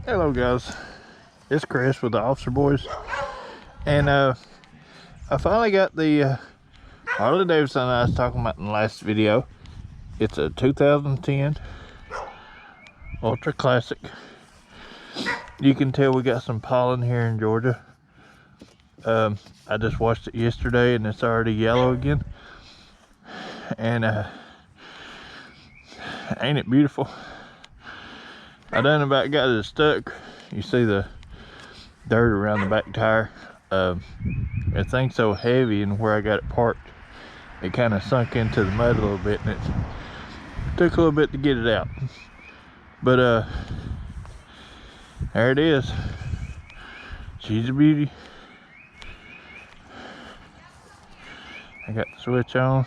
Hello guys, it's Chris with the Officer Boys, and I finally got the Harley Davidson I was talking about in the last video. It's a 2010 Ultra Classic. You can tell we got some pollen here in Georgia. I just washed it yesterday and it's already yellow again, and ain't it beautiful? I done about got it stuck. You see the dirt around the back tire. That thing's so heavy, and where I got it parked, it kind of sunk into the mud a little bit, and it took a little bit to get it out. But there it is. She's a beauty. I got the switch on.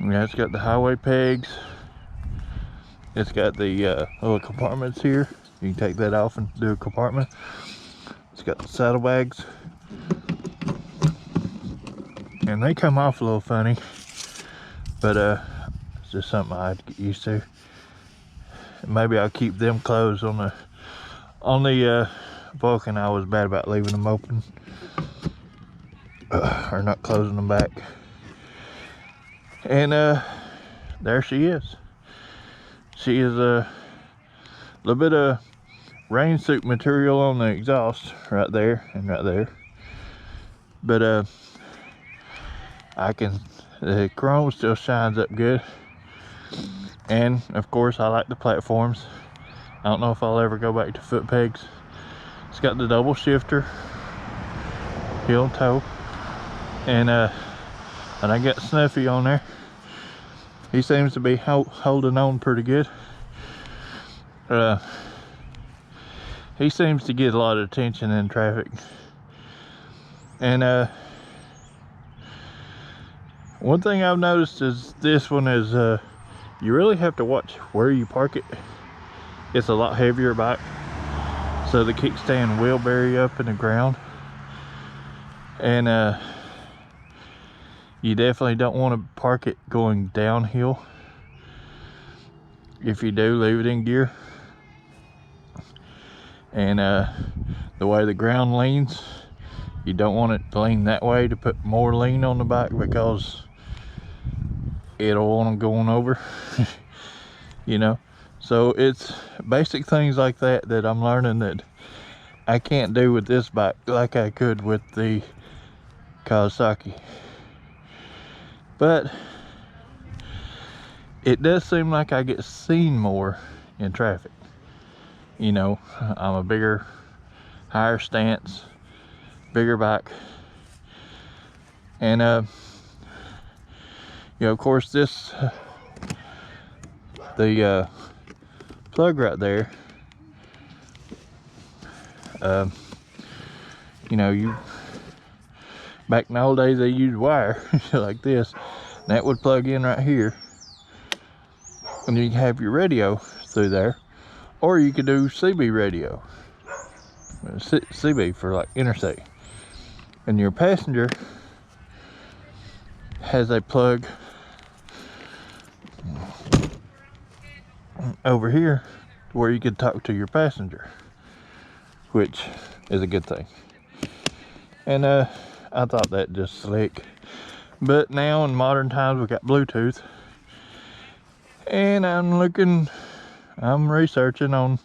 Yeah, it's got the highway pegs. It's got the little compartments here. You can take that off and do a compartment. It's got the saddlebags, and they come off a little funny, but it's just something I had to get used to. Maybe I'll keep them closed on the Vulcan. I was bad about leaving them open or not closing them back. And there she is. She is a little bit of rain suit material on the exhaust right there and right there, but the chrome still shines up good. And of course I like the platforms. I don't know if I'll ever go back to foot pegs. It's got the double shifter, heel and toe, and I got Snuffy on there. He seems to be holding on pretty good. He seems to get a lot of attention in traffic. And one thing I've noticed is this one is you really have to watch where you park it. It's a lot heavier bike, so the kickstand will bury up in the ground. And you definitely don't want to park it going downhill. If you do, leave it in gear. And the way the ground leans, you don't want it to lean that way to put more lean on the bike, because it'll want to go on over. You know, so it's basic things like that that I'm learning that I can't do with this bike like I could with the Kawasaki. But it does seem like I get seen more in traffic. You know, I'm a bigger, higher stance, bigger bike. And you know, of course, this the plug right there, you know, back in the old days they used wire like this, and that would plug in right here, and you can have your radio through there, or you could do CB radio, CB for like interstate. And your passenger has a plug over here where you could talk to your passenger, which is a good thing. And I thought that just slick. But now in modern times we got Bluetooth, and I'm researching on,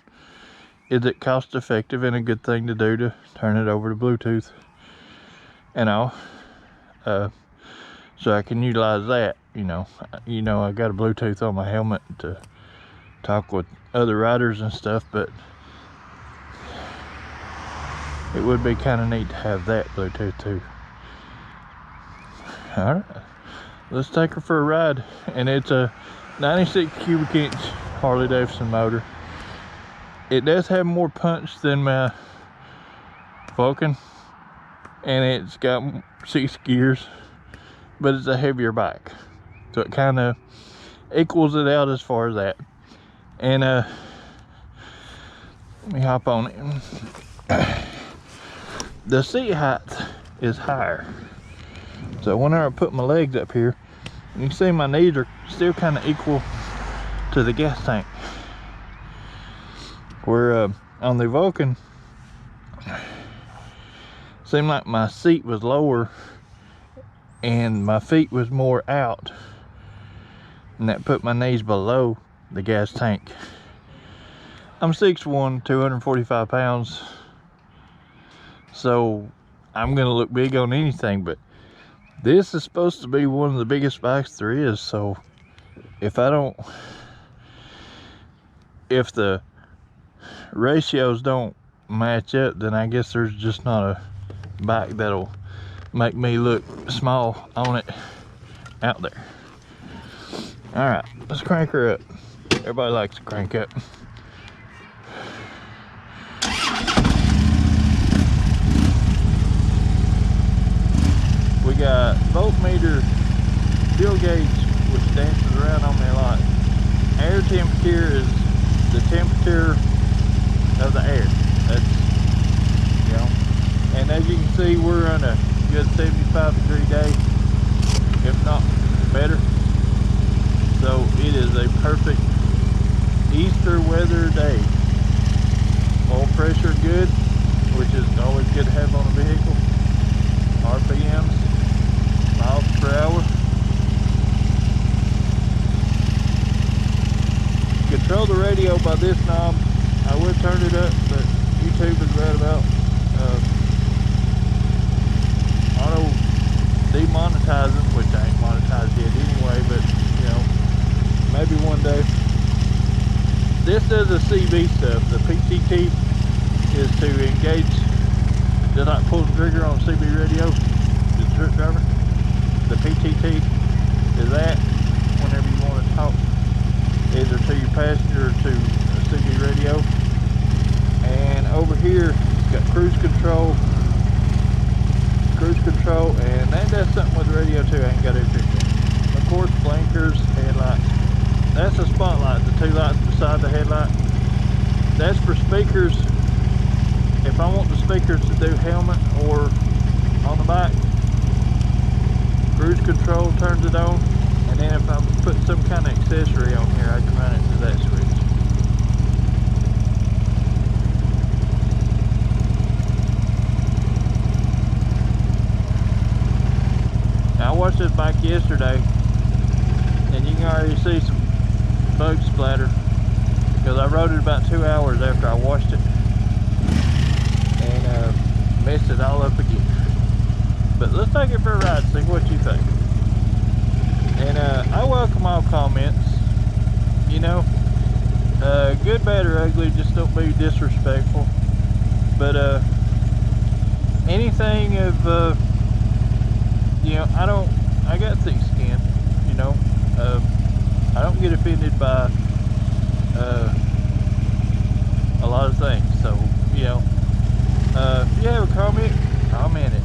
is it cost effective and a good thing to do to turn it over to Bluetooth and all, so I can utilize that. You know, I got a Bluetooth on my helmet to talk with other riders and stuff, but it would be kind of neat to have that Bluetooth too. All right, let's take her for a ride. And it's a 96 cubic inch Harley Davidson motor. It does have more punch than my Vulcan, and it's got 6 gears, but it's a heavier bike, so it kind of equals it out as far as that. And let me hop on it. The seat height is higher, so whenever I put my legs up here, you can see my knees are still kind of equal to the gas tank. Where on the Vulcan, seemed like my seat was lower and my feet was more out, and that put my knees below the gas tank. I'm 6'1", 245 pounds, so I'm gonna look big on anything, but this is supposed to be one of the biggest bikes there is. So if the ratios don't match up, then I guess there's just not a bike that'll make me look small on it out there. All right, let's crank her up. Everybody likes to crank up. We got voltmeter, fuel gauge, which dances around on me a lot. Air temperature is the temperature of the air. That's, you know, and as you can see, we're on a good 75-degree day, if not better. So it is a perfect Easter weather day. Oil pressure good, which is always good to have on a vehicle. RPMs, miles per hour. Control the radio by this knob. I would turn it up, but YouTube is bad about auto demonetizing, which I ain't monetized yet anyway, but you know, maybe one day. This does the CB stuff. The PTT is to engage, just like pulling the trigger on a CB radio, the truck driver. The PTT is that whenever you want to talk either to your passenger or to a CB radio. And over here it's got cruise control, and that does something with the radio too. I ain't got it fixed. Of course, blinkers, headlights. That's the spotlight, the two lights beside the headlight. That's for speakers. If I want the speakers to do helmet or on the back, cruise control turns it on, and then if I put some kind of accessory on here, I can run it through that switch. Now, I watched this bike yesterday, and you can already see some bug splatter because I rode it about 2 hours after I washed it and messed it all up again. But let's take it for a ride, see what you think. And I welcome all comments, you know, good, bad, or ugly. Just don't be disrespectful. But anything of you know, I got thick skin, you know. I don't get offended by a lot of things. So, you know, if you have a comment, comment it.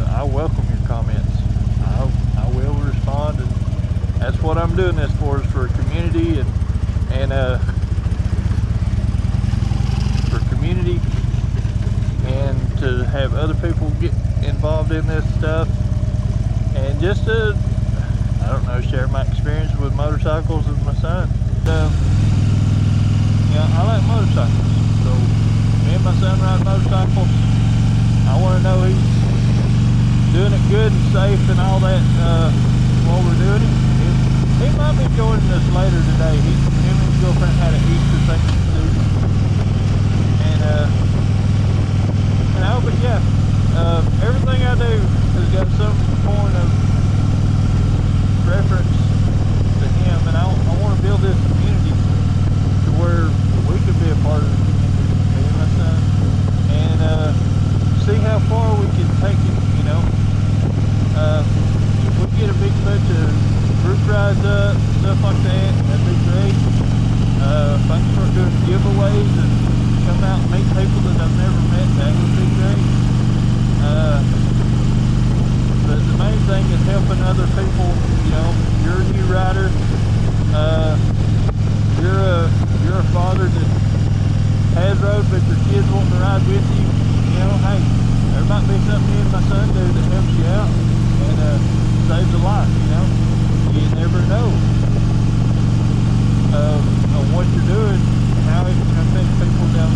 I welcome your comments. I will respond, and that's what I'm doing this for, is for a community and for community, and to have other people get involved in this stuff, and just to, I don't know, share my experience with motorcycles with my son. You know, I like motorcycles, so me and my son ride motorcycles. I want to know he's doing it good and safe and all that while we're doing it. He might be joining us later today. Him and his girlfriend had an Easter thing to do. And but yeah, everything I do has got some point of reference to him, and I want to build this community to where we can be a part of it, me and my son, and see how far we can take it, you know. If we get a big bunch of group rides up, stuff like that, that'd be great. If I can start doing giveaways and come out and meet people that I've never met, that would be great. But the main thing is helping other people. You know, you're a new rider, you're a father that has rode, but your kids want to ride with you. You know, hey, there might be something me and my son do that helps you out and saves a life. You know, you never know of what you're doing, how it can affect people down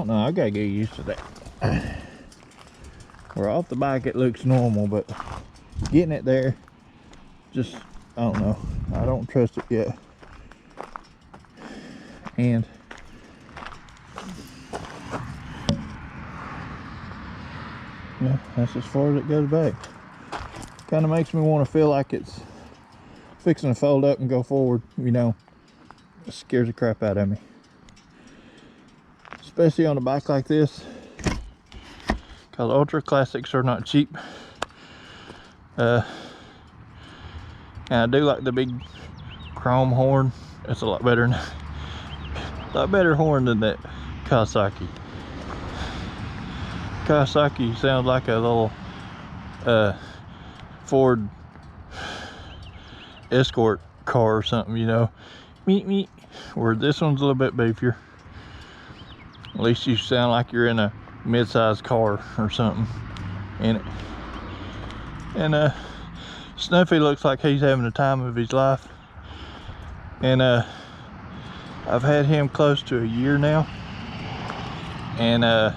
don't know, I gotta get used to that. Where off the bike it looks normal, but getting it there, just, I don't know, I don't trust it yet. And yeah, that's as far as it goes back. Kind of makes me want to feel like it's fixing to fold up and go forward, you know. It scares the crap out of me, especially on a bike like this, because ultra classics are not cheap. And I do like the big chrome horn. It's a lot better horn than that Kawasaki. Kawasaki sounds like a little Ford Escort car or something, you know. Meet me. Where this one's a little bit beefier. At least you sound like you're in a mid-sized car or something in it. And Snuffy looks like he's having the time of his life. And I've had him close to a year now. And I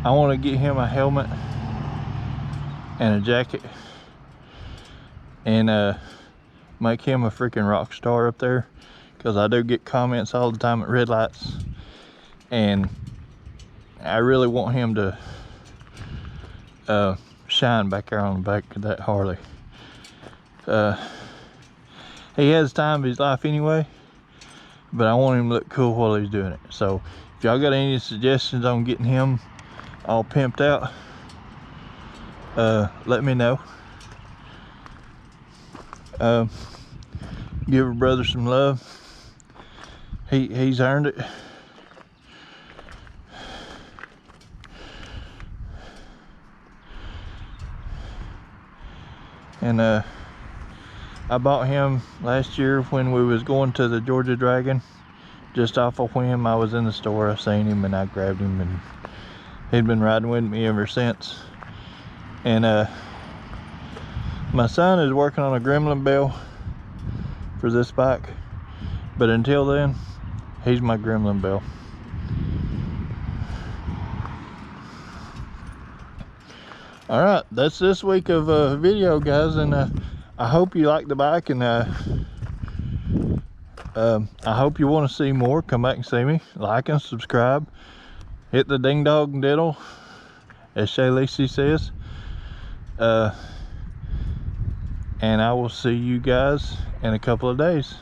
want to get him a helmet and a jacket and make him a freaking rock star up there, because I do get comments all the time at red lights, and I really want him to shine back there on the back of that Harley. He has time of his life anyway, but I want him to look cool while he's doing it. So if y'all got any suggestions on getting him all pimped out, let me know. Give a brother some love. He's earned it. And I bought him last year when we was going to the Georgia Dragon. Just off a whim, I was in the store, I seen him and I grabbed him, and he'd been riding with me ever since. And my son is working on a gremlin bell for this bike, but until then, he's my gremlin bell. All right, that's this week of video, guys, and I hope you like the bike, and I hope you want to see more. Come back and see me. Like and subscribe. Hit the ding dong diddle, as Shay Lacey says. And I will see you guys in a couple of days.